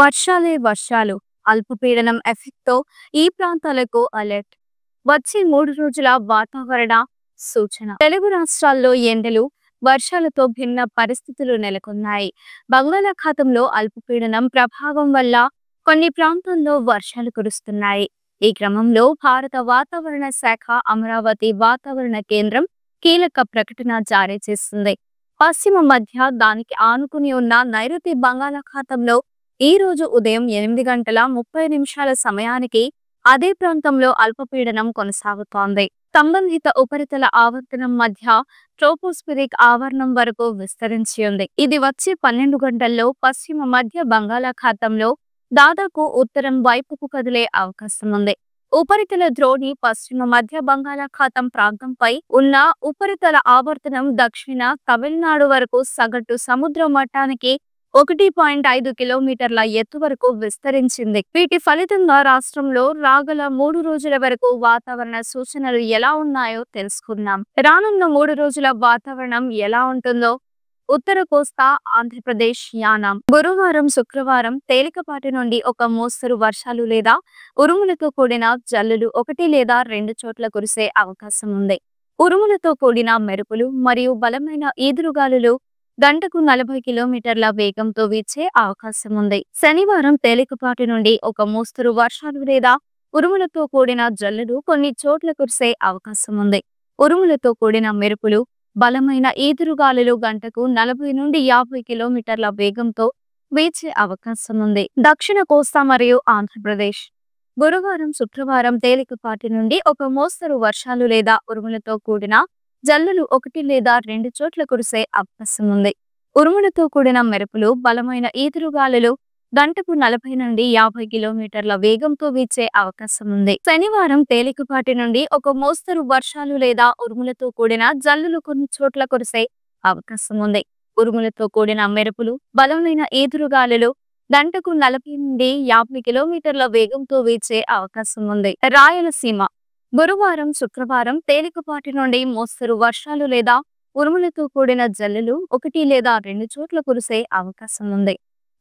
వర్షాలే వర్షాలు. అల్పపీడనం ఎఫెక్ట్‌తో ఈ ప్రాంతాలకు అలర్ట్. వచ్చే 3 రోజుల వాతావరణ సూచన. తెలుగు రాష్ట్రాల్లో ఎండలు, వర్షాలతో భిన్న పరిస్థితులు నెలకొన్నాయి. బంగాళాఖాతంలో అల్పపీడనం ప్రభావం వల్ల కొన్ని ప్రాంతాల్లో వర్షాలు కురుస్తున్నాయి. ఈ క్రమంలో భారత వాతావరణ శాఖ అమరావతి వాతావరణ కేంద్రం కీలక ప్రకటన జారీ చేసింది. పశ్చిమ మధ్య దానికి ఆనుకుని ఉన్న నైరుతి బంగాళాఖాతంలో ఈ రోజు ఉదయం 8 గంటల 30 నిమిషాల సమయానికి అదే ప్రాంతంలో అల్పపీడనం కొనసాగుతోంది. సంబంధిత ఉపరితల ఆవర్తనం మధ్య ట్రోపోస్ఫిరిక్ ఆవరణం వరకు విస్తరించి ఉంది. ఇది వచ్చే 12 గంటల్లో పశ్చిమ మధ్య బంగాళాఖాతంలో దాదాపు ఉత్తరం వైపుకు కదిలే అవకాశం ఉంది. ఉపరితల ద్రోణి పశ్చిమ మధ్య బంగాళాఖాతం ప్రాంతంపై ఉన్న ఉపరితల ఆవర్తనం దక్షిణ తమిళనాడు వరకు సగటు సముద్ర మట్టానికి 1.5 కిలోమీటర్ల ఎత్తు వరకు విస్తరించింది. వీటి ఫలితంగా రాష్ట్రంలో రాగల 3 రోజుల వరకు వాతావరణ సూచనలు ఎలా ఉన్నాయో తెలుసుకుందాం. రానున్న 3 రోజుల వాతావరణం ఎలా ఉంటుందో ఉత్తర కోస్తా ఆంధ్రప్రదేశ్ యానాం గురువారం శుక్రవారం తేలికపాటి నుండి ఒక మోస్తరు వర్షాలు లేదా ఉరుములతో కూడిన జల్లులు 1 లేదా 2 చోట్ల కురిసే అవకాశం ఉంది. ఉరుములతో కూడిన మెరుపులు మరియు బలమైన ఈదురుగాలులు గంటకు 40 కిలోమీటర్ల వేగంతో వీచే అవకాశం ఉంది. శనివారం తేలికపాటి నుండి ఒక మోస్తరు వర్షాలు లేదా ఉరుములతో కూడిన జల్లులు కొన్ని చోట్ల కురిసే అవకాశం ఉంది. ఉరుములతో కూడిన మెరుపులు బలమైన ఈదురుగాలులు గంటకు 40 నుండి 50 కిలోమీటర్ల వేగంతో వీచే అవకాశం ఉంది. దక్షిణ కోస్తా మరియు ఆంధ్రప్రదేశ్ గురువారం శుక్రవారం తేలికపాటి నుండి ఒక మోస్తరు వర్షాలు లేదా ఉరుములతో కూడిన జల్లులు 1 లేదా 2 చోట్ల కురిసే అవకాశం ఉంది. ఉరుములతో కూడిన మెరుపులు బలమైన ఈదురుగాలులు గంటకు 40 నుండి 50 కిలోమీటర్ల వేగంతో వీచే అవకాశం ఉంది. శనివారం తేలికపాటి నుండి ఒక మోస్తరు వర్షాలు లేదా ఉరుములతో కూడిన జల్లులు కొన్ని చోట్ల కురిసే అవకాశం ఉంది. ఉరుములతో కూడిన మెరుపులు బలమైన ఈదురుగాలులు గంటకు 40 నుండి 50 కిలోమీటర్ల వేగంతో వీచే అవకాశం ఉంది. రాయలసీమ గురువారం శుక్రవారం తేలికపాటి నుండి మోస్తరు వర్షాలు లేదా ఉరుములతో కూడిన జల్లులు 1 లేదా 2 చోట్ల కురిసే అవకాశం ఉంది.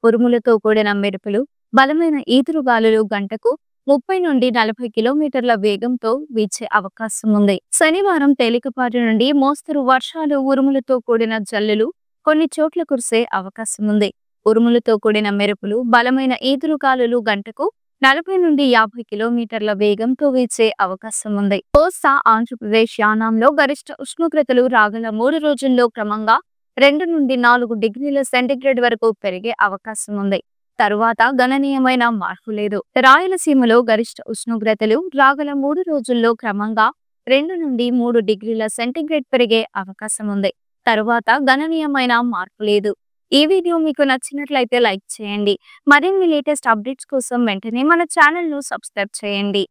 ఉరుములతో కూడిన మెరుపులు బలమైన ఈదురుగాలులు గంటకు 30 నుండి 40 కిలోమీటర్ల వేగంతో వీచే అవకాశం ఉంది. శనివారం తేలికపాటి నుండి మోస్తరు వర్షాలు ఉరుములతో కూడిన జల్లులు కొన్ని చోట్ల కురిసే అవకాశం ఉంది. ఉరుములతో కూడిన మెరుపులు బలమైన ఈదురుగాలులు గంటకు 40 నుండి 50 కిలోమీటర్ల వేగంతో వీచే అవకాశం ఉంది. కోస్తా ఆంధ్రప్రదేశ్ యానాంలో గరిష్ట ఉష్ణోగ్రతలు రాగల 3 రోజుల్లో క్రమంగా 2 నుండి 4 డిగ్రీల సెంటీగ్రేడ్ వరకు పెరిగే అవకాశం ఉంది. తరువాత గణనీయమైన మార్పు లేదు. రాయలసీమలో గరిష్ట ఉష్ణోగ్రతలు రాగల 3 రోజుల్లో క్రమంగా 2 నుండి 3 డిగ్రీల సెంటీగ్రేడ్ పెరిగే అవకాశం ఉంది. తరువాత గణనీయమైన మార్పు లేదు. ఈ వీడియో మీకు నచ్చినట్లయితే లైక్ చేయండి. మరిన్ని లేటెస్ట్ అప్డేట్స్ కోసం వెంటనే మన ఛానల్‌ను సబ్స్క్రైబ్ చేయండి.